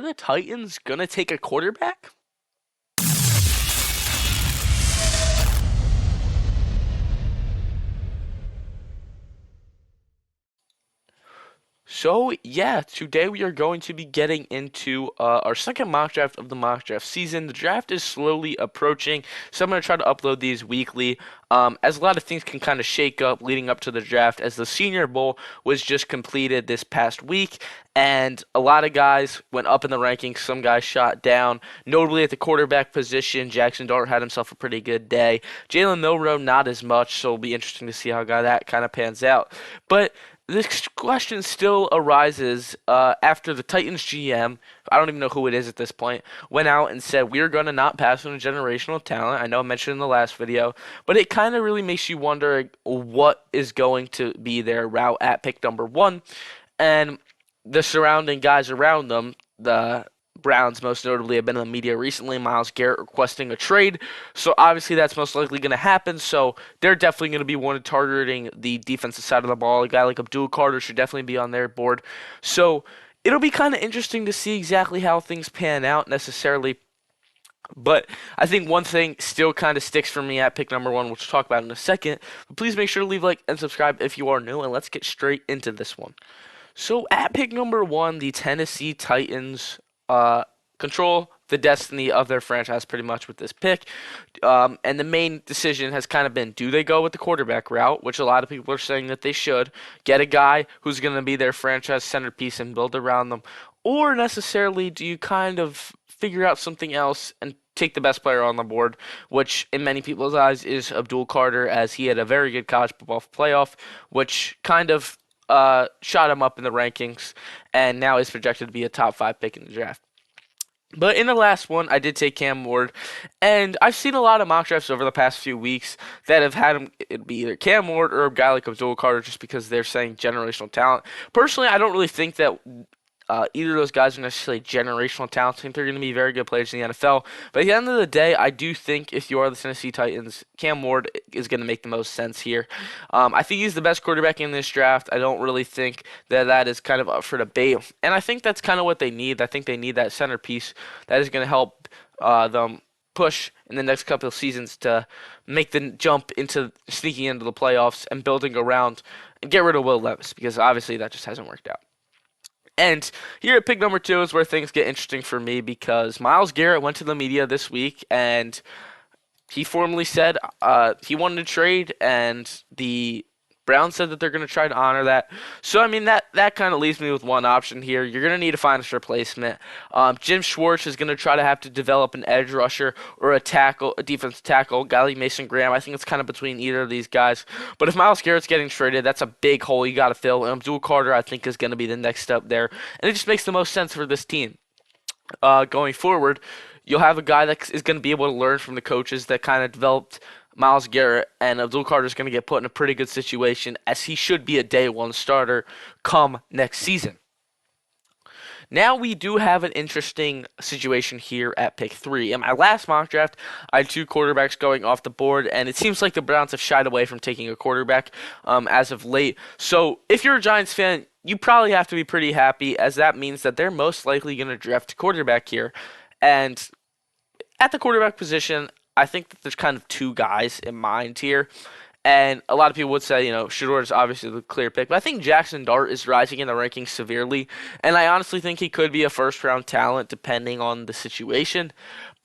the Titans going to take a quarterback? So, yeah, today we are going to be getting into our second mock draft of the mock draft season. The draft is slowly approaching, so I'm going to try to upload these weekly, as a lot of things can kind of shake up leading up to the draft, as the Senior Bowl was just completed this past week, and a lot of guys went up in the rankings. Some guys shot down, notably at the quarterback position. Jackson Dart had himself a pretty good day. Jalen Milroe, not as much, so it'll be interesting to see how that kind of pans out. But this question still arises after the Titans GM, I don't even know who it is at this point, went out and said, we're going to not pass on a generational talent. I know I mentioned in the last video, but it kind of really makes you wonder what is going to be their route at pick number 1. And the surrounding guys around them, the Browns most notably have been in the media recently. Myles Garrett requesting a trade, so obviously that's most likely going to happen. So they're definitely going to be one targeting the defensive side of the ball. A guy like Abdul Carter should definitely be on their board. So it'll be kind of interesting to see exactly how things pan out necessarily. But I think one thing still kind of sticks for me at pick number 1, which we'll talk about in a second. But please make sure to leave a like and subscribe if you are new, and let's get straight into this one. So at pick number 1, the Tennessee Titans control the destiny of their franchise pretty much with this pick. And the main decision has kind of been, do they go with the quarterback route, which a lot of people are saying that they should, get a guy who's going to be their franchise centerpiece and build around them, or necessarily do you kind of figure out something else and take the best player on the board, which in many people's eyes is Abdul Carter, as he had a very good college football playoff, which kind of shot him up in the rankings, and now is projected to be a top 5 pick in the draft. But in the last one, I did take Cam Ward, and I've seen a lot of mock drafts over the past few weeks that have had him it'd be either Cam Ward or a guy like Abdul Carter, just because they're saying generational talent. Personally, I don't really think that either of those guys are necessarily generational talents. I think they're going to be very good players in the NFL. But at the end of the day, I do think if you are the Tennessee Titans, Cam Ward is going to make the most sense here. I think he's the best quarterback in this draft. I don't really think that is kind of up for debate. And I think that's kind of what they need. I think they need that centerpiece that is going to help them push in the next couple of seasons to make the jump into sneaking into the playoffs and building around and get rid of Will Levis, because obviously that just hasn't worked out. And here at pick number 2 is where things get interesting for me, because Myles Garrett went to the media this week and he formally said he wanted to trade, and the Browns said that they're going to try to honor that. So, I mean, that kind of leaves me with one option here. You're going to need to find a replacement. Jim Schwartz is going to try to have to develop an edge rusher or a defensive tackle. Guy like Mason Graham, I think it's kind of between either of these guys. But if Myles Garrett's getting traded, that's a big hole you got to fill. And Abdul Carter, I think, is going to be the next step there. And it just makes the most sense for this team. Going forward, you'll have a guy that is going to be able to learn from the coaches that kind of developed Myles Garrett, and Abdul Carter is going to get put in a pretty good situation, as he should be a day 1 starter come next season. Now we do have an interesting situation here at pick 3. In my last mock draft, I had 2 quarterbacks going off the board, and it seems like the Browns have shied away from taking a quarterback as of late. So if you're a Giants fan, you probably have to be pretty happy, as that means that they're most likely going to draft a quarterback here. And at the quarterback position, I think that there's kind of 2 guys in mind here. And a lot of people would say, Shedeur is obviously the clear pick. But I think Jackson Dart is rising in the rankings severely. And I honestly think he could be a first-round talent depending on the situation.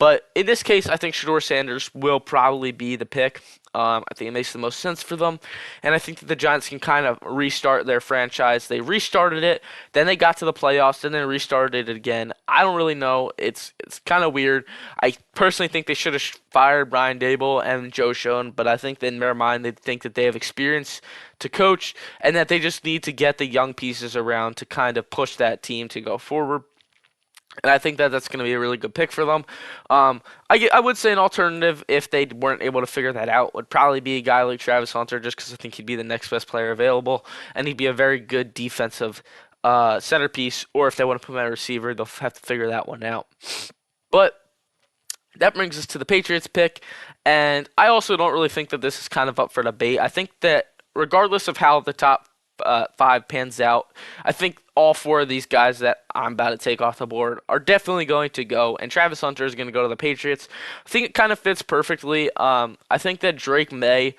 But in this case, I think Shedeur Sanders will probably be the pick. I think it makes the most sense for them. And I think that the Giants can kind of restart their franchise. They restarted it, then they got to the playoffs, then they restarted it again. I don't really know. It's kind of weird. I personally think they should have fired Brian Daboll and Joe Schoen, but I think that in their mind they think that they have experience to coach and that they just need to get the young pieces around to kind of push that team to go forward. And I think that that's going to be a really good pick for them. I would say an alternative, if they weren't able to figure that out, would probably be a guy like Travis Hunter, just because I think he'd be the next best player available, and he'd be a very good defensive centerpiece. Or if they want to put him at a receiver, they'll have to figure that one out. But that brings us to the Patriots pick, and I also don't really think that this is kind of up for debate. I think that regardless of how the top five pans out. I think all four of these guys that I'm about to take off the board are definitely going to go, and Travis Hunter is going to go to the Patriots. I think it kind of fits perfectly. I think that Drake May,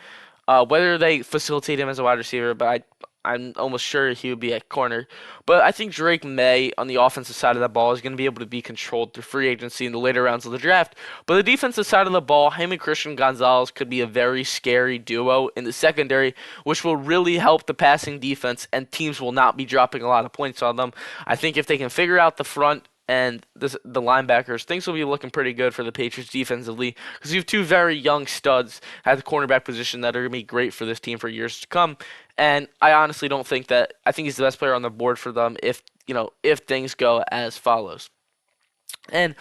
whether they facilitate him as a wide receiver, but I'm almost sure he would be at corner. But I think Drake May on the offensive side of the ball is going to be able to be controlled through free agency in the later rounds of the draft. But the defensive side of the ball, him and Christian Gonzalez could be a very scary duo in the secondary, which will really help the passing defense, and teams will not be dropping a lot of points on them. I think if they can figure out the front and the linebackers, things will be looking pretty good for the Patriots defensively because you have two very young studs at the cornerback position that are going to be great for this team for years to come. And I honestly don't think that I think he's the best player on the board for them if things go as follows. And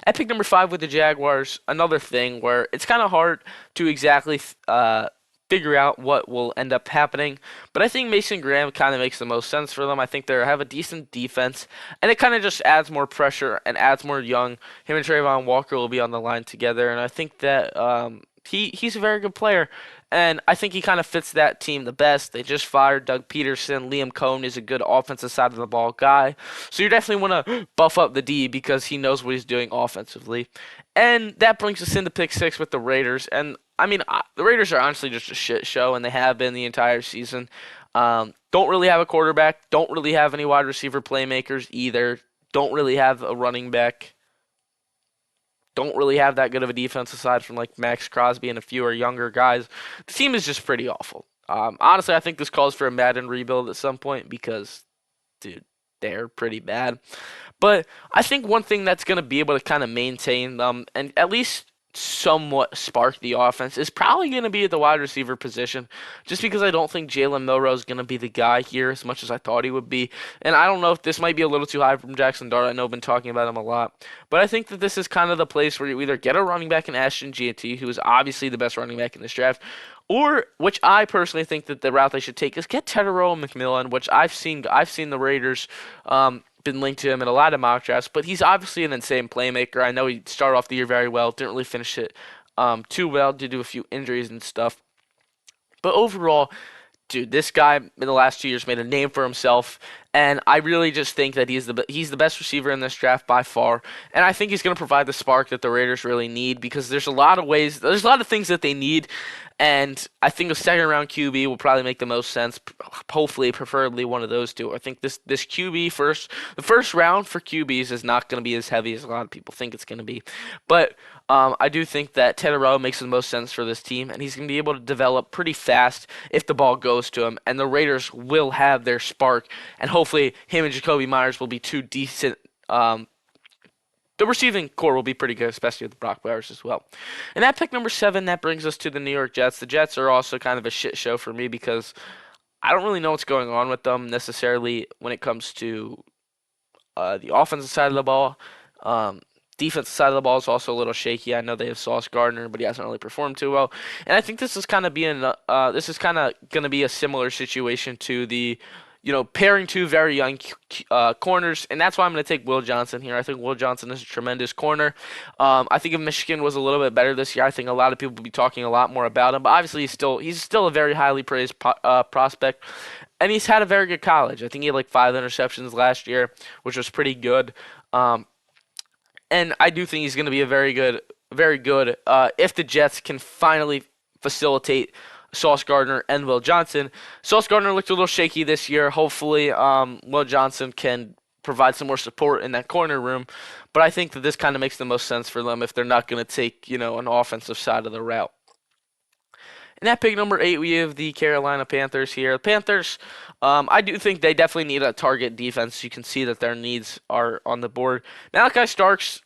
at pick number 5 with the Jaguars, another thing where it's kind of hard to exactly figure out what will end up happening. But I think Mason Graham kind of makes the most sense for them. I think they have a decent defense, and it kind of just adds more pressure and adds more young. Him and Trayvon Walker will be on the line together, and I think that he's a very good player. And I think he kind of fits that team the best. They just fired Doug Peterson. Liam Cohn is a good offensive side of the ball guy. So you definitely want to buff up the D because he knows what he's doing offensively. And that brings us into pick 6 with the Raiders. And I mean, the Raiders are honestly just a shit show, and they have been the entire season. Don't really have a quarterback. Don't really have any wide receiver playmakers either. Don't really have a running back. Don't really have that good of a defense aside from like Max Crosby and a few younger guys. The team is just pretty awful. Honestly, I think this calls for a Madden rebuild at some point because, dude, they're pretty bad. But I think one thing that's going to be able to kind of maintain them and at least somewhat spark the offense is probably going to be at the wide receiver position, just because I don't think Jalen Milroe is going to be the guy here as much as I thought he would be. And I don't know if this might be a little too high from Jackson Dart. I know I've been talking about him a lot. But I think that this is kind of the place where you either get a running back in Ashton Jeanty, who is obviously the best running back in this draft, or, which I personally think that the route they should take is get Tetairoa McMillan, which I've seen the Raiders been linked to him in a lot of mock drafts, but he's obviously an insane playmaker. I know he started off the year very well, didn't really finish it too well due to a few injuries and stuff. But overall, dude, this guy in the last 2 years made a name for himself, and I really just think that he's the best receiver in this draft by far, and I think he's going to provide the spark that the Raiders really need because there's a lot of things that they need, and I think a second round QB will probably make the most sense. Hopefully, preferably one of those two. I think this the first round for QBs is not going to be as heavy as a lot of people think it's going to be, but I do think that Tetairoa makes the most sense for this team, and he's going to be able to develop pretty fast if the ball goes to him, and the Raiders will have their spark, and hopefully him and Jacoby Myers will be two decent. The receiving core will be pretty good, especially with the Brock Bowers as well. And at pick number 7, that brings us to the New York Jets. The Jets are also kind of a shit show for me because I don't really know what's going on with them necessarily when it comes to the offensive side of the ball. Defensive side of the ball is also a little shaky. I know they have Sauce Gardner, but he hasn't really performed too well. And I think this is kind of going to be a similar situation to the pairing two very young corners, and that's why I'm going to take Will Johnson here. I think Will Johnson is a tremendous corner. I think if Michigan was a little bit better this year, I think a lot of people would be talking a lot more about him. But obviously, he's still a very highly praised prospect, and he's had a very good college. I think he had like 5 interceptions last year, which was pretty good. And I do think he's going to be a very good if the Jets can finally facilitate Sauce Gardner and Will Johnson. Sauce Gardner looked a little shaky this year. Hopefully, Will Johnson can provide some more support in that corner room. But I think that this kind of makes the most sense for them if they're not going to take, an offensive side of the route. And at pick number 8, we have the Carolina Panthers here. The Panthers, I do think they definitely need a target defense. You can see that their needs are on the board. Malachi Starks,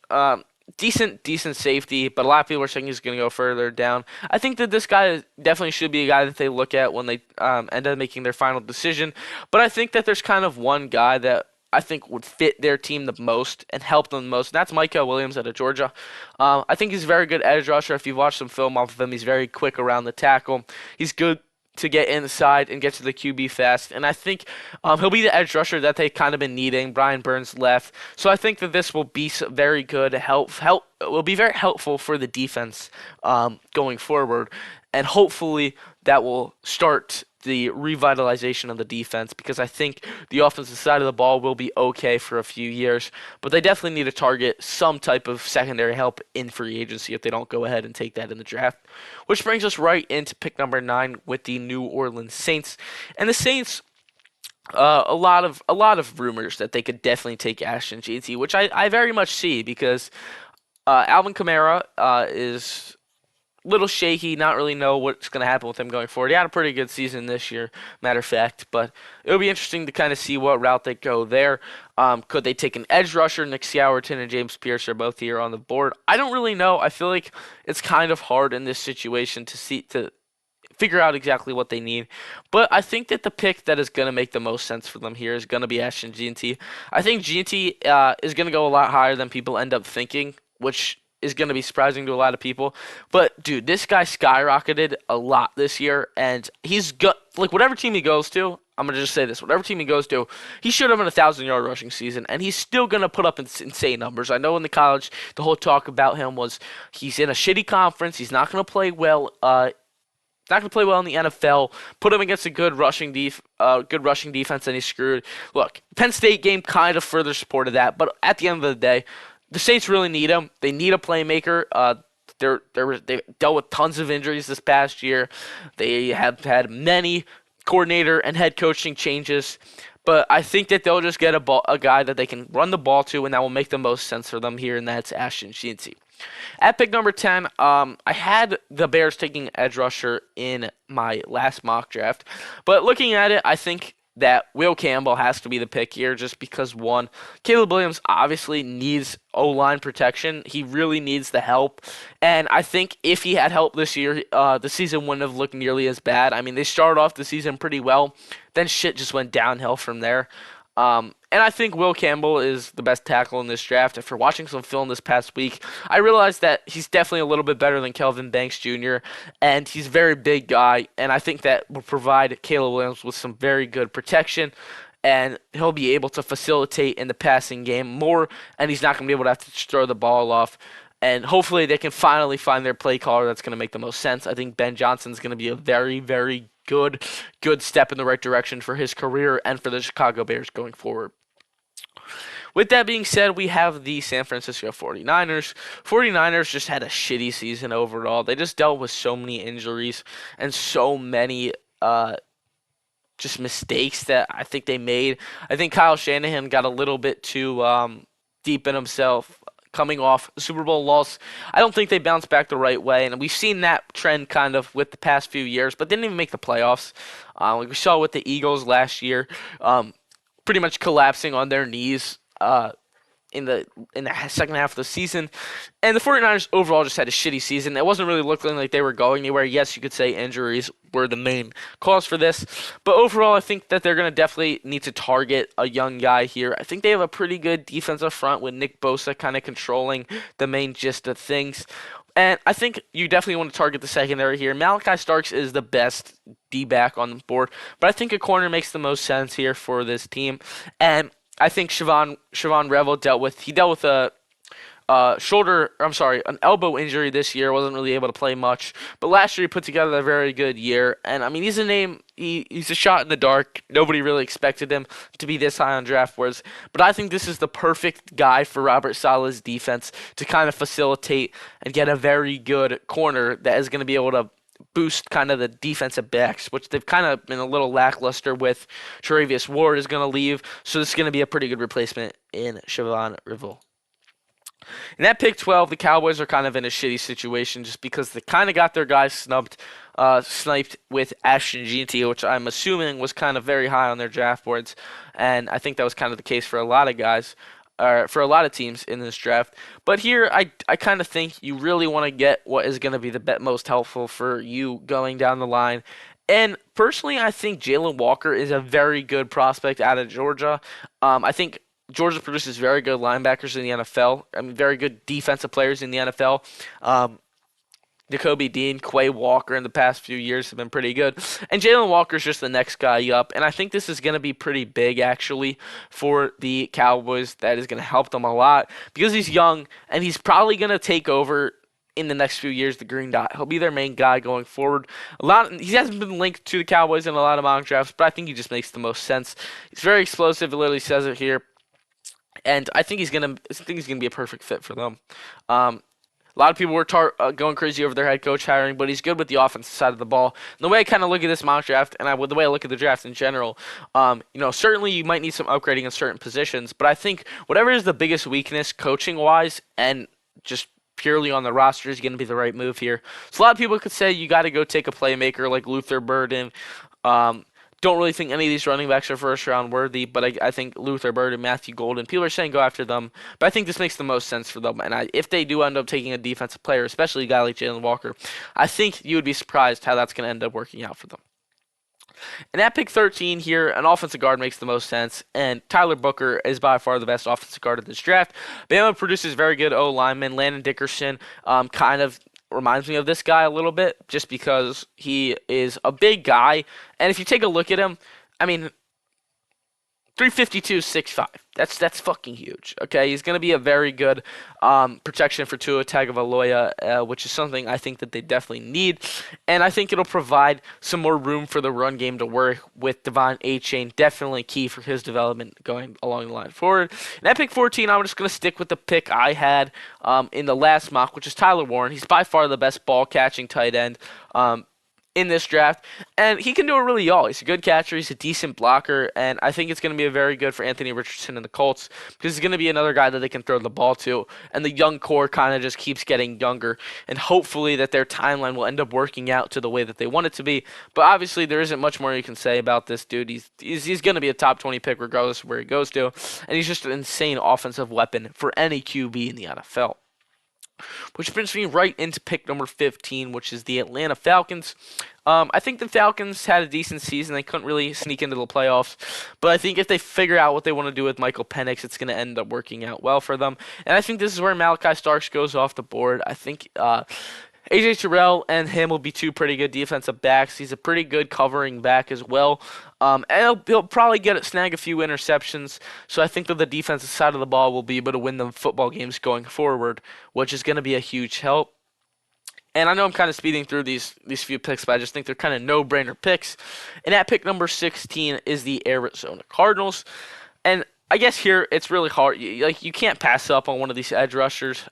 decent safety, but a lot of people are saying he's going to go further down. I think that this guy definitely should be a guy that they look at when they end up making their final decision. But I think that there's kind of one guy that I think would fit their team the most and help them the most, and that's Micah Williams out of Georgia. I think he's a very good edge rusher. If you've watched some film off of him, he's very quick around the tackle. He's good to get inside and get to the QB fast, and I think he'll be the edge rusher that they've kind of been needing. Brian Burns left, so I think that this will be very good. Will be very helpful for the defense going forward, and hopefully that will start the revitalization of the defense because I think the offensive side of the ball will be okay for a few years, but they definitely need to target some type of secondary help in free agency if they don't go ahead and take that in the draft. Which brings us right into pick number 9 with the New Orleans Saints. And the Saints, a lot of rumors that they could definitely take Ashton Jeanty, which I very much see because Alvin Kamara is little shaky, not really know what's going to happen with him going forward. He had a pretty good season this year, matter of fact, but it'll be interesting to kind of see what route they go there. Could they take an edge rusher? Nick Scourton and James Pierce are both here on the board. I don't really know. I feel like it's kind of hard in this situation to figure out exactly what they need. But I think that the pick that is going to make the most sense for them here is going to be Ashton Jeanty. I think Jeanty is going to go a lot higher than people end up thinking, which is going to be surprising to a lot of people. But dude, this guy skyrocketed a lot this year, and he's got like whatever team he goes to. I'm gonna just say this: whatever team he goes to, he should have an 1,000-yard rushing season, and he's still gonna put up insane numbers. I know in the college, the whole talk about him was he's in a shitty conference. He's not gonna play well. Not going to play well in the NFL. Put him against a good rushing defense, and he's screwed. Look, Penn State game kind of further supported that, but at the end of the day, the Saints really need him. They need a playmaker. They dealt with tons of injuries this past year. They have had many coordinator and head coaching changes, but I think that they'll just get a guy that they can run the ball to, and that will make the most sense for them here, and that's Ashton Jeanty. At pick number 10, I had the Bears taking edge rusher in my last mock draft. But looking at it, I think that Will Campbell has to be the pick here just because, one, Caleb Williams obviously needs O-line protection. He really needs the help. And I think if he had help this year, the season wouldn't have looked nearly as bad. I mean, they started off the season pretty well. Then shit just went downhill from there. And I think Will Campbell is the best tackle in this draft. After watching some film this past week, I realized that he's definitely a little bit better than Kelvin Banks Jr., and he's a very big guy, and I think that will provide Caleb Williams with some very good protection, and he'll be able to facilitate in the passing game more, and he's not going to be able to have to throw the ball off. And hopefully they can finally find their play caller that's going to make the most sense. I think Ben Johnson's going to be a very, very good step in the right direction for his career and for the Chicago Bears going forward. With that being said, we have the San Francisco 49ers. 49ers just had a shitty season overall. They just dealt with so many injuries and so many just mistakes that I think they made. I think Kyle Shanahan got a little bit too deep in himself coming off a Super Bowl loss. I don't think they bounced back the right way, and we've seen that trend kind of with the past few years, but didn't even make the playoffs. Like we saw with the Eagles last year, pretty much collapsing on their knees in the second half of the season. And the 49ers overall just had a shitty season. It wasn't really looking like they were going anywhere. Yes, you could say injuries were the main cause for this. But overall, I think that they're going to definitely need to target a young guy here. I think they have a pretty good defensive front with Nick Bosa kind of controlling the main gist of things. And I think you definitely want to target the secondary here. Malachi Starks is the best D-back on the board. But I think a corner makes the most sense here for this team. And I think Siobhan Revel dealt with a an elbow injury this year. Wasn't really able to play much, but last year he put together a very good year. And I mean, he's a name. He's a shot in the dark. Nobody really expected him to be this high on draft boards, but I think this is the perfect guy for Robert Saleh's defense to kind of facilitate and get a very good corner that is going to be able to boost kind of the defensive backs, which they've kind of been a little lackluster with. Travius Ward is going to leave, so this is going to be a pretty good replacement in Siobhan Revel. And at pick 12, the Cowboys are kind of in a shitty situation just because they kind of got their guys sniped with Ashton Jeanty, which I'm assuming was kind of very high on their draft boards. And I think that was kind of the case for a lot of guys, or for a lot of teams in this draft. But here, I kind of think you really want to get what is going to be the most helpful for you going down the line. And personally, I think Jalen Walker is a very good prospect out of Georgia. I think Georgia produces very good linebackers in the NFL. I mean, very good defensive players in the NFL. Jacoby Dean, Quay Walker in the past few years have been pretty good. And Jalen Walker's just the next guy up. And I think this is going to be pretty big, actually, for the Cowboys. That is going to help them a lot because he's young and he's probably going to take over in the next few years, the green dot. He'll be their main guy going forward. He hasn't been linked to the Cowboys in a lot of mock drafts, but I think he just makes the most sense. He's very explosive. It literally says it here, and I think he's gonna be a perfect fit for them. A lot of people were going crazy over their head coach hiring, but he's good with the offensive side of the ball. And the way I kind of look at this mock draft, and the way I look at the draft in general, certainly you might need some upgrading in certain positions, but I think whatever is the biggest weakness coaching wise and just purely on the roster is going to be the right move here. So a lot of people could say you got to go take a playmaker like Luther Burden. Um, don't really think any of these running backs are first round worthy, but I think Luther Burden, Matthew Golden, people are saying go after them. But I think this makes the most sense for them. And if they do end up taking a defensive player, especially a guy like Jalen Walker, I think you would be surprised how that's going to end up working out for them. And at pick 13 here, an offensive guard makes the most sense, and Tyler Booker is by far the best offensive guard of this draft. Bama produces very good O linemen. Landon Dickerson kind of reminds me of this guy a little bit, just because he is a big guy, and if you take a look at him, I mean, 352, 6'5". That's fucking huge. Okay, he's gonna be a very good protection for Tua Tagovailoa, which is something I think that they definitely need, and I think it'll provide some more room for the run game to work with Devon Achane. Definitely key for his development going along the line forward. And at pick 14, I'm just gonna stick with the pick I had in the last mock, which is Tyler Warren. He's by far the best ball catching tight end. In this draft, and he can do it really all. He's a good catcher, he's a decent blocker, and I think it's going to be a very good for Anthony Richardson and the Colts because he's going to be another guy that they can throw the ball to, and the young core kind of just keeps getting younger, and hopefully that their timeline will end up working out to the way that they want it to be. But obviously there isn't much more you can say about this dude. He's going to be a top 20 pick regardless of where he goes to, and he's just an insane offensive weapon for any QB in the NFL. Which brings me right into pick number 15, which is the Atlanta Falcons. I think the Falcons had a decent season. They couldn't really sneak into the playoffs. But I think if they figure out what they want to do with Michael Penix, it's going to end up working out well for them. And I think this is where Malachi Starks goes off the board. I think AJ Terrell and him will be two pretty good defensive backs. He's a pretty good covering back as well. And he'll probably snag a few interceptions. So I think that the defensive side of the ball will be able to win the football games going forward, which is going to be a huge help. And I know I'm kind of speeding through these few picks, but I just think they're kind of no-brainer picks. And at pick number 16 is the Arizona Cardinals. And I guess here it's really hard. You can't pass up on one of these edge rushers.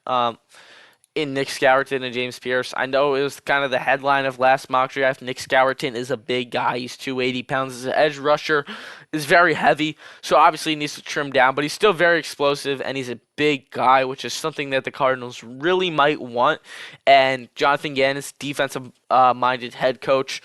In Nick Skouerton and James Pierce. I know it was kind of the headline of last mock draft. Nick Skouerton is a big guy. He's 280 pounds as an edge rusher. Is very heavy, so obviously he needs to trim down, but he's still very explosive, and he's a big guy, which is something that the Cardinals really might want. And Jonathan Gannon, defensive-minded head coach,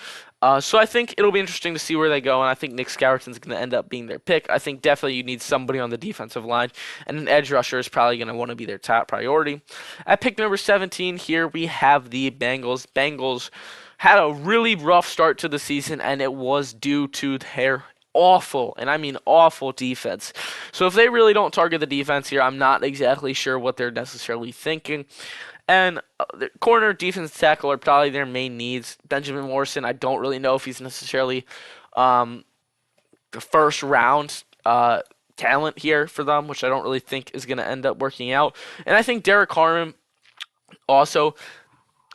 so I think it'll be interesting to see where they go, and I think Nick Skouerton's going to end up being their pick. I think definitely you need somebody on the defensive line, and an edge rusher is probably going to want to be their top priority. At pick number 17 here, we have the Bengals. Bengals had a really rough start to the season, and it was due to their awful, and I mean awful defense. So if they really don't target the defense here, I'm not exactly sure what they're necessarily thinking. And the corner, defense tackle are probably their main needs. Benjamin Morrison, I don't really know if he's necessarily the first round talent here for them, which I don't really think is going to end up working out. And I think Derek Harmon also,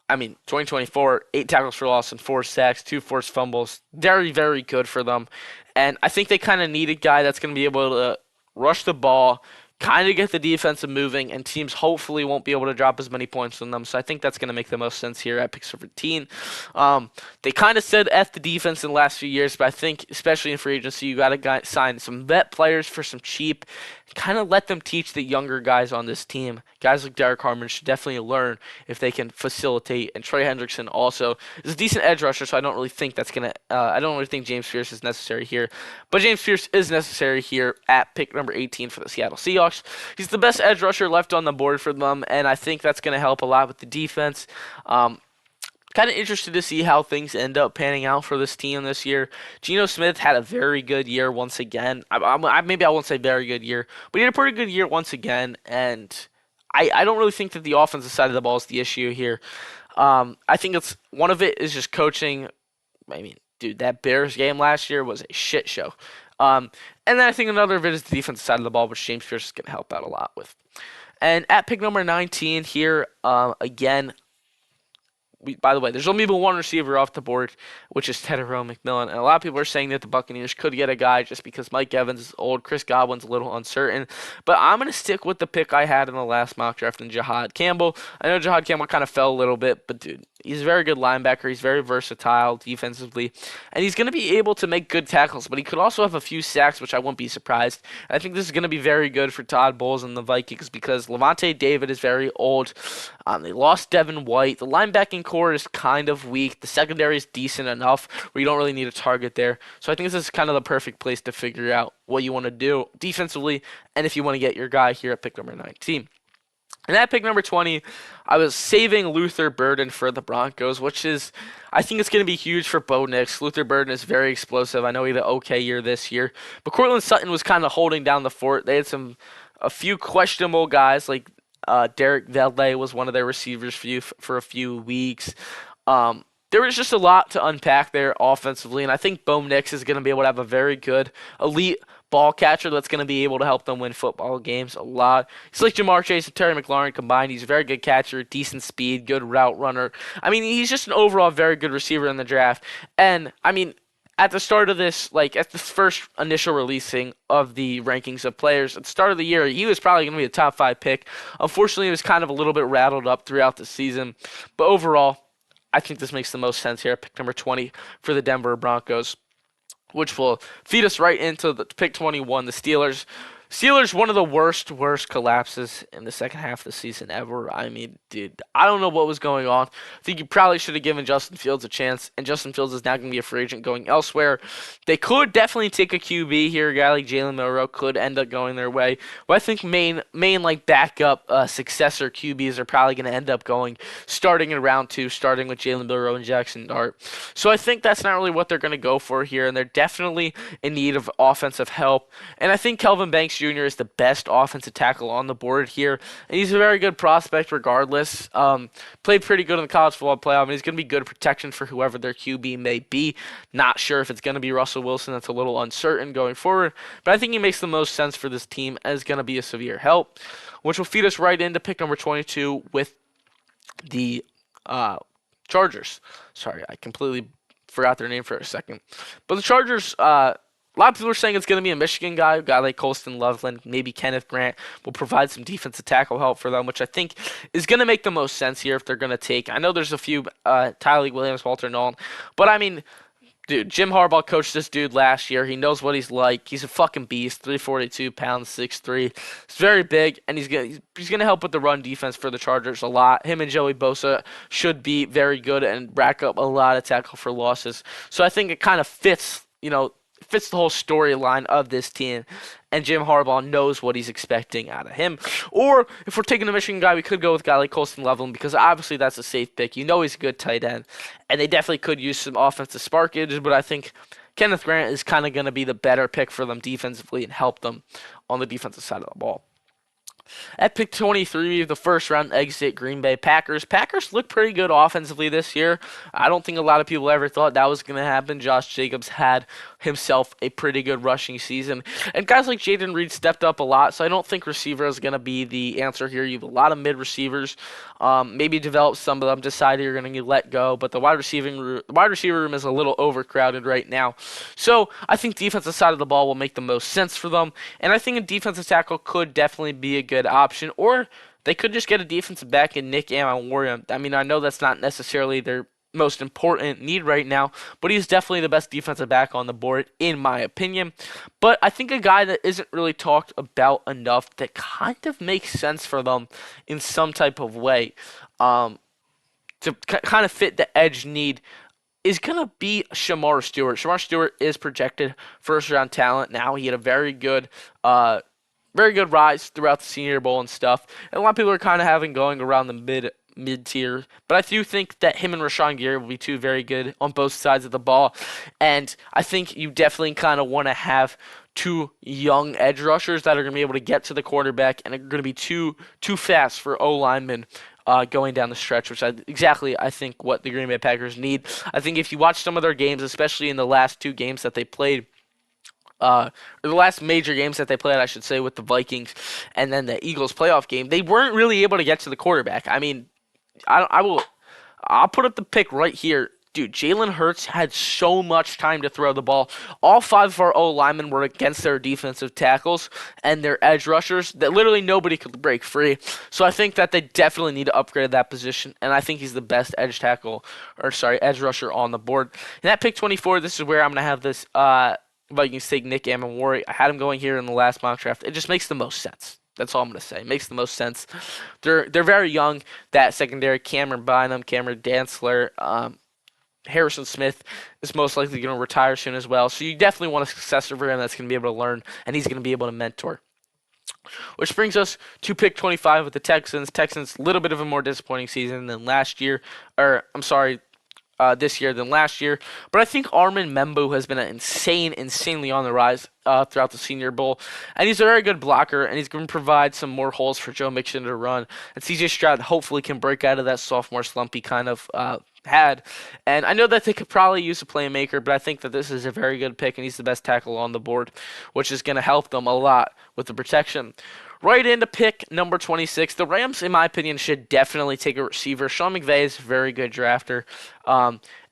2024, 8 tackles for loss and 4 sacks, 2 forced fumbles. Very, very good for them. And I think they kind of need a guy that's going to be able to rush the ball, kind of get the defensive moving, and teams hopefully won't be able to drop as many points on them. So I think that's going to make the most sense here at pick 17. They kind of said F the defense in the last few years, but I think, especially in free agency, you got to sign some vet players for some cheap. Kind of let them teach the younger guys on this team. Guys like Derek Harmon should definitely learn if they can facilitate. And Trey Hendrickson also is a decent edge rusher, so I don't really think I don't really think James Pierce is necessary here. But James Pierce is necessary here at pick number 18 for the Seattle Seahawks. He's the best edge rusher left on the board for them, and I think that's going to help a lot with the defense. Kind of interested to see how things end up panning out for this team this year. Geno Smith had a very good year once again. Maybe I won't say very good year, but he had a pretty good year once again. And I don't really think that the offensive side of the ball is the issue here. I think one of it is just coaching. Dude, that Bears game last year was a shit show. And then I think another of it is the defensive side of the ball, which James Pierce is going to help out a lot with. And at pick number 19 here, again, by the way, there's only been one receiver off the board, which is Tedero McMillan. And a lot of people are saying that the Buccaneers could get a guy just because Mike Evans is old, Chris Godwin's a little uncertain. But I'm going to stick with the pick I had in the last mock draft in Jahad Campbell. I know Jahad Campbell kind of fell a little bit, but dude, he's a very good linebacker. He's very versatile defensively, and he's going to be able to make good tackles, but he could also have a few sacks, which I wouldn't be surprised. And I think this is going to be very good for Todd Bowles and the Vikings because Levante David is very old. They lost Devin White. The linebacking core is kind of weak. The secondary is decent enough where you don't really need a target there. So I think this is kind of the perfect place to figure out what you want to do defensively and if you want to get your guy here at pick number 19. And at pick number 20, I was saving Luther Burden for the Broncos, which is, I think it's going to be huge for Bo Nix. Luther Burden is very explosive. I know he had an okay year this year. But Cortland Sutton was kind of holding down the fort. They had a few questionable guys, like Derek Valet was one of their receivers for a few weeks. There was just a lot to unpack there offensively, and I think Bo Nix is going to be able to have a very good, elite ball catcher that's going to be able to help them win football games a lot. He's like Jamar Chase and Terry McLaurin combined. He's a very good catcher, decent speed, good route runner. I mean, he's just an overall very good receiver in the draft. And, I mean, at the start of this, like at the first initial releasing of the rankings of players at the start of the year, he was probably going to be a top 5 pick. Unfortunately, he was kind of a little bit rattled up throughout the season. But overall, I think this makes the most sense here. Pick number 20 for the Denver Broncos, which will feed us right into the pick 21, the Steelers. Steelers, one of the worst collapses in the second half of the season ever. I mean, dude, I don't know what was going on. I think you probably should have given Justin Fields a chance, and Justin Fields is now going to be a free agent going elsewhere. They could definitely take a QB here. A guy like Jalen Milroe could end up going their way. But I think main like backup successor QBs are probably going to end up starting in round 2, starting with Jalen Milroe and Jackson Dart. So I think that's not really what they're going to go for here, and they're definitely in need of offensive help. And I think Kelvin Banks Jr. is the best offensive tackle on the board here, and he's a very good prospect regardless. Played pretty good in the college football playoff, and he's going to be good protection for whoever their QB may be. Not sure if it's going to be Russell Wilson. That's a little uncertain going forward, but I think he makes the most sense for this team as going to be a severe help, which will feed us right into pick number 22 with the Chargers. Sorry, I completely forgot their name for a second. But the Chargers, a lot of people are saying it's going to be a Michigan guy. A guy like Colston Loveland, maybe Kenneth Grant will provide some defensive tackle help for them, which I think is going to make the most sense here if they're going to take. I know there's a few, Tyler Williams, Walter Nolan, but I mean, dude, Jim Harbaugh coached this dude last year. He knows what he's like. He's a fucking beast. 342 pounds, 6'3". He's very big, and he's gonna help with the run defense for the Chargers a lot. Him and Joey Bosa should be very good and rack up a lot of tackle for losses. So I think it kind of fits the whole storyline of this team, and Jim Harbaugh knows what he's expecting out of him. Or if we're taking a Michigan guy, we could go with a guy like Colston Loveland because obviously that's a safe pick. You know he's a good tight end, and they definitely could use some offensive sparkage, but I think Kenneth Grant is kind of going to be the better pick for them defensively and help them on the defensive side of the ball. At pick 23, the first round exit, Green Bay Packers. Packers look pretty good offensively this year. I don't think a lot of people ever thought that was going to happen. Josh Jacobs had himself a pretty good rushing season. And guys like Jaden Reed stepped up a lot, so I don't think receiver is going to be the answer here. You have a lot of mid receivers. Maybe develop some of them, decide you're going to let go, but the wide receiver room is a little overcrowded right now. So I think defensive side of the ball will make the most sense for them, and I think a defensive tackle could definitely be a good option, or they could just get a defensive back in Nick Amon-Warrior. I mean, I know that's not necessarily their most important need right now, but he's definitely the best defensive back on the board, in my opinion. But I think a guy that isn't really talked about enough that kind of makes sense for them in some type of way to kind of fit the edge need is going to be Shamar Stewart. Shamar Stewart is projected first-round talent now. He had a very good rise throughout the Senior Bowl and stuff. And a lot of people are kind of having going around the mid-tier. But I do think that him and Rashawn Gary will be two very good on both sides of the ball. And I think you definitely kind of want to have two young edge rushers that are going to be able to get to the quarterback and are going to be too fast for O-linemen going down the stretch, which I think what the Green Bay Packers need. I think if you watch some of their games, especially in the last two games that they played, or the last major games that they played, I should say, with the Vikings and then the Eagles playoff game, they weren't really able to get to the quarterback. I mean, I'll put up the pick right here. Dude, Jalen Hurts had so much time to throw the ball. All five of our O linemen were against their defensive tackles and their edge rushers that literally nobody could break free. So I think that they definitely need to upgrade that position, and I think he's the best edge rusher on the board. And at pick 24, this is where I'm gonna have this Vikings take Nick Amon-Wari. I had him going here in the last mock draft. It just makes the most sense. That's all I'm gonna say. It makes the most sense. They're very young. That secondary, Cameron Bynum, Cameron Dantzler, Harrison Smith is most likely going to retire soon as well. So you definitely want a successor for him that's going to be able to learn, and he's going to be able to mentor. Which brings us to pick 25 with the Texans. Texans, a little bit of a more disappointing season than last year. This year than last year. But I think Armin Membu has been insanely on the rise throughout the Senior Bowl. And he's a very good blocker, and he's going to provide some more holes for Joe Mixon to run. And CJ Stroud hopefully can break out of that sophomore slump he kind of had. And I know that they could probably use a playmaker, but I think that this is a very good pick, and he's the best tackle on the board, which is going to help them a lot with the protection. Right into pick number 26. The Rams, in my opinion, should definitely take a receiver. Sean McVay is a very good drafter.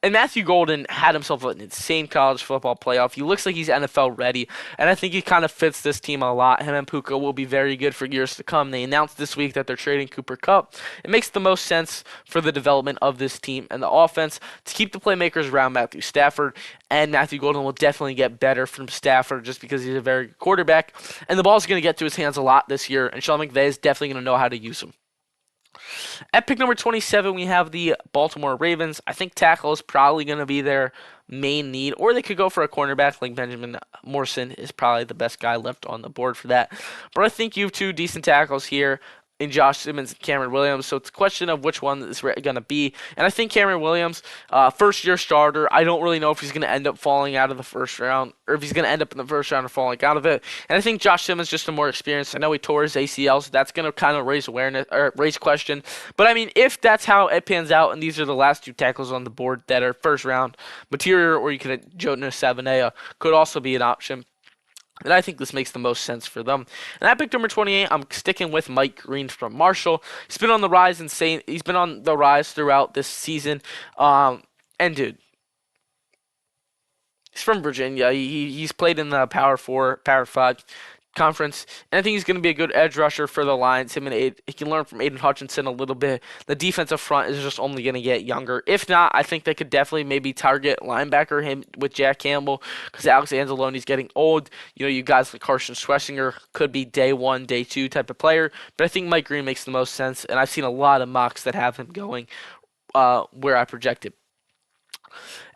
And Matthew Golden had himself an insane college football playoff. He looks like he's NFL ready, and I think he kind of fits this team a lot. Him and Puka will be very good for years to come. They announced this week that they're trading Cooper Kupp. It makes the most sense for the development of this team and the offense to keep the playmakers around Matthew Stafford, and Matthew Golden will definitely get better from Stafford just because he's a very good quarterback, and the ball's going to get to his hands a lot this year, and Sean McVay is definitely going to know how to use him. At pick number 27, we have the Baltimore Ravens. I think tackle is probably going to be their main need, or they could go for a cornerback like Benjamin Morrison is probably the best guy left on the board for that. But I think you have two decent tackles here in Josh Simmons and Cameron Williams, so it's a question of which one is going to be. And I think Cameron Williams, first-year starter, I don't really know if he's going to end up falling out of the first round, or if he's going to end up in the first round or falling out of it. And I think Josh Simmons just a more experienced. I know he tore his ACL, so that's going to kind of raise awareness or raise question. But I mean, if that's how it pans out, and these are the last two tackles on the board that are first-round material, or you could Jonas Savaiinaea could also be an option. And I think this makes the most sense for them. And at pick number 28, I'm sticking with Mike Green from Marshall. He's been on the rise He's been on the rise throughout this season. And dude, he's from Virginia. He's played in the Power 4, Power 5 conference, and I think he's going to be a good edge rusher for the Lions. He can learn from Aiden Hutchinson a little bit. The defensive front is just only going to get younger. If not, I think they could definitely maybe target linebacker him with Jack Campbell, because Alex Anzalone's getting old. You guys like Carson Schlesinger could be day one, day two type of player, but I think Mike Green makes the most sense, and I've seen a lot of mocks that have him going where I projected.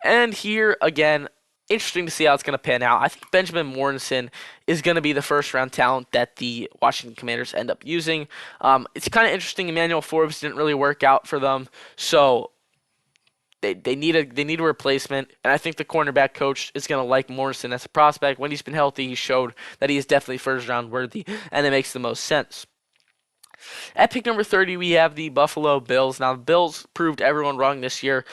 And here again, interesting to see how it's going to pan out. I think Benjamin Morrison is going to be the first-round talent that the Washington Commanders end up using. It's kind of interesting. Emmanuel Forbes didn't really work out for them, so they need a replacement. And I think the cornerback coach is going to like Morrison as a prospect. When he's been healthy, he showed that he is definitely first-round worthy, and it makes the most sense. At pick number 30, we have the Buffalo Bills. Now, the Bills proved everyone wrong this year,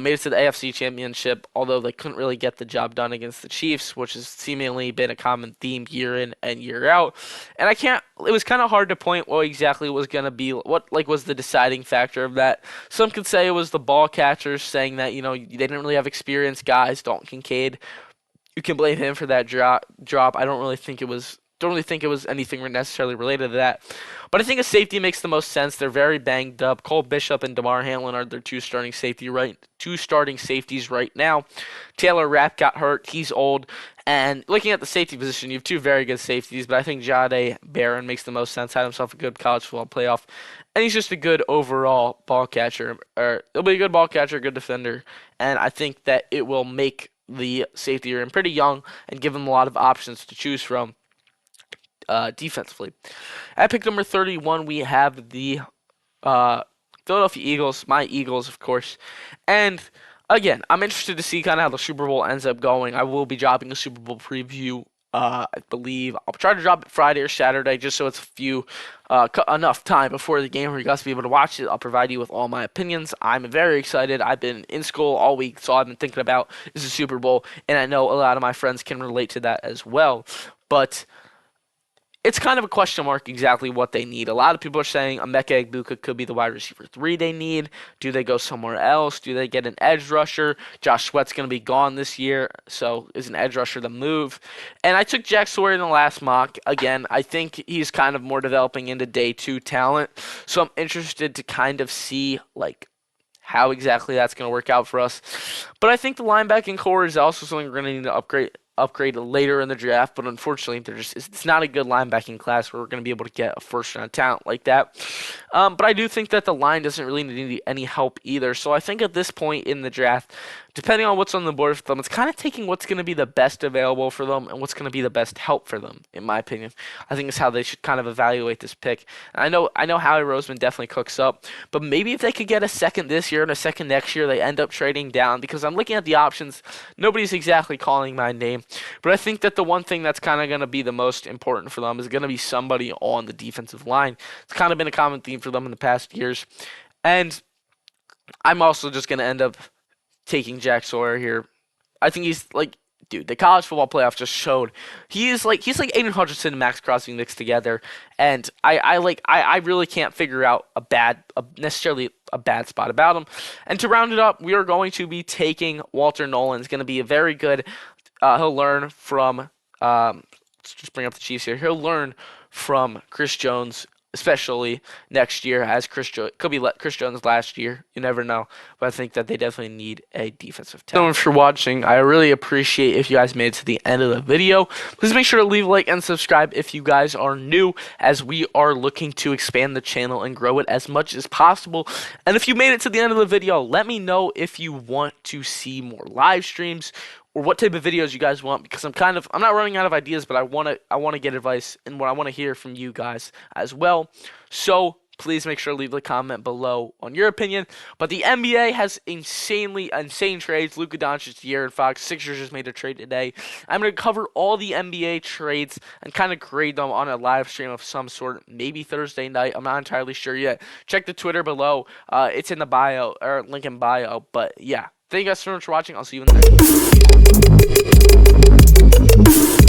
made it to the AFC Championship, although they couldn't really get the job done against the Chiefs, which has seemingly been a common theme year in and year out. And it was kind of hard to point what exactly was going to be, what was the deciding factor of that. Some could say it was the ball catchers saying that, they didn't really have experienced guys. Dalton Kincaid, you can blame him for that drop. I don't really think it was anything necessarily related to that. But I think a safety makes the most sense. They're very banged up. Cole Bishop and DeMar Hamlin are their two starting safeties right now. Taylor Rapp got hurt. He's old. And looking at the safety position, you have two very good safeties, but I think Jahdae Barron makes the most sense. Had himself a good college football playoff. And he's just a good overall ball catcher. He'll be a good ball catcher, good defender. And I think that it will make the safety room pretty young and give him a lot of options to choose from. Defensively. At pick number 31, we have the Philadelphia Eagles, my Eagles, of course. And again, I'm interested to see kind of how the Super Bowl ends up going. I will be dropping a Super Bowl preview, I believe. I'll try to drop it Friday or Saturday just so it's enough time before the game for you guys to be able to watch it. I'll provide you with all my opinions. I'm very excited. I've been in school all week, so I've been thinking about is the Super Bowl, and I know a lot of my friends can relate to that as well. But it's kind of a question mark exactly what they need. A lot of people are saying Emeka Egbuka could be the wide receiver 3 they need. Do they go somewhere else? Do they get an edge rusher? Josh Sweat's going to be gone this year, so is an edge rusher the move? And I took Jack Sawyer in the last mock. Again, I think he's kind of more developing into day 2 talent, so I'm interested to kind of see like how exactly that's going to work out for us. But I think the linebacking core is also something we're going to need to upgrade later in the draft, but unfortunately, it's not a good linebacking class where we're going to be able to get a first-round talent like that. But I do think that the line doesn't really need any help either. So I think at this point in the draft, depending on what's on the board for them, it's kind of taking what's going to be the best available for them and what's going to be the best help for them, in my opinion. I think is how they should kind of evaluate this pick. And I know Howie Roseman definitely cooks up, but maybe if they could get a second this year and a second next year, they end up trading down because I'm looking at the options. Nobody's exactly calling my name, but I think that the one thing that's kind of going to be the most important for them is going to be somebody on the defensive line. It's kind of been a common theme for them in the past years. And I'm also just going to end up taking Jack Sawyer here. I think he's like, dude, the college football playoff just showed he's like Aiden Hutchinson and Max Crosby mixed together, and I really can't figure out necessarily a bad spot about him. And to round it up, we are going to be taking Walter Nolan. It's going to be a very good. He'll learn from. Let's just bring up the Chiefs here. He'll learn from Chris Jones, especially next year, as could be Chris Jones last year. You never know, but I think that they definitely need a defensive talent. Thanks for watching. I really appreciate if you guys made it to the end of the video. Please make sure to leave a like and subscribe if you guys are new, as we are looking to expand the channel and grow it as much as possible. And if you made it to the end of the video, let me know if you want to see more live streams or what type of videos you guys want, because I'm not running out of ideas, but I want to get advice and what I want to hear from you guys as well. So please make sure to leave a comment below on your opinion. But the NBA has insane trades. Luka Doncic, De'Aaron Fox, Sixers just made a trade today. I'm going to cover all the NBA trades and kind of grade them on a live stream of some sort, maybe Thursday night. I'm not entirely sure yet. Check the Twitter below. It's in the bio, or link in bio. But yeah. Thank you guys so much for watching. I'll see you in the next one.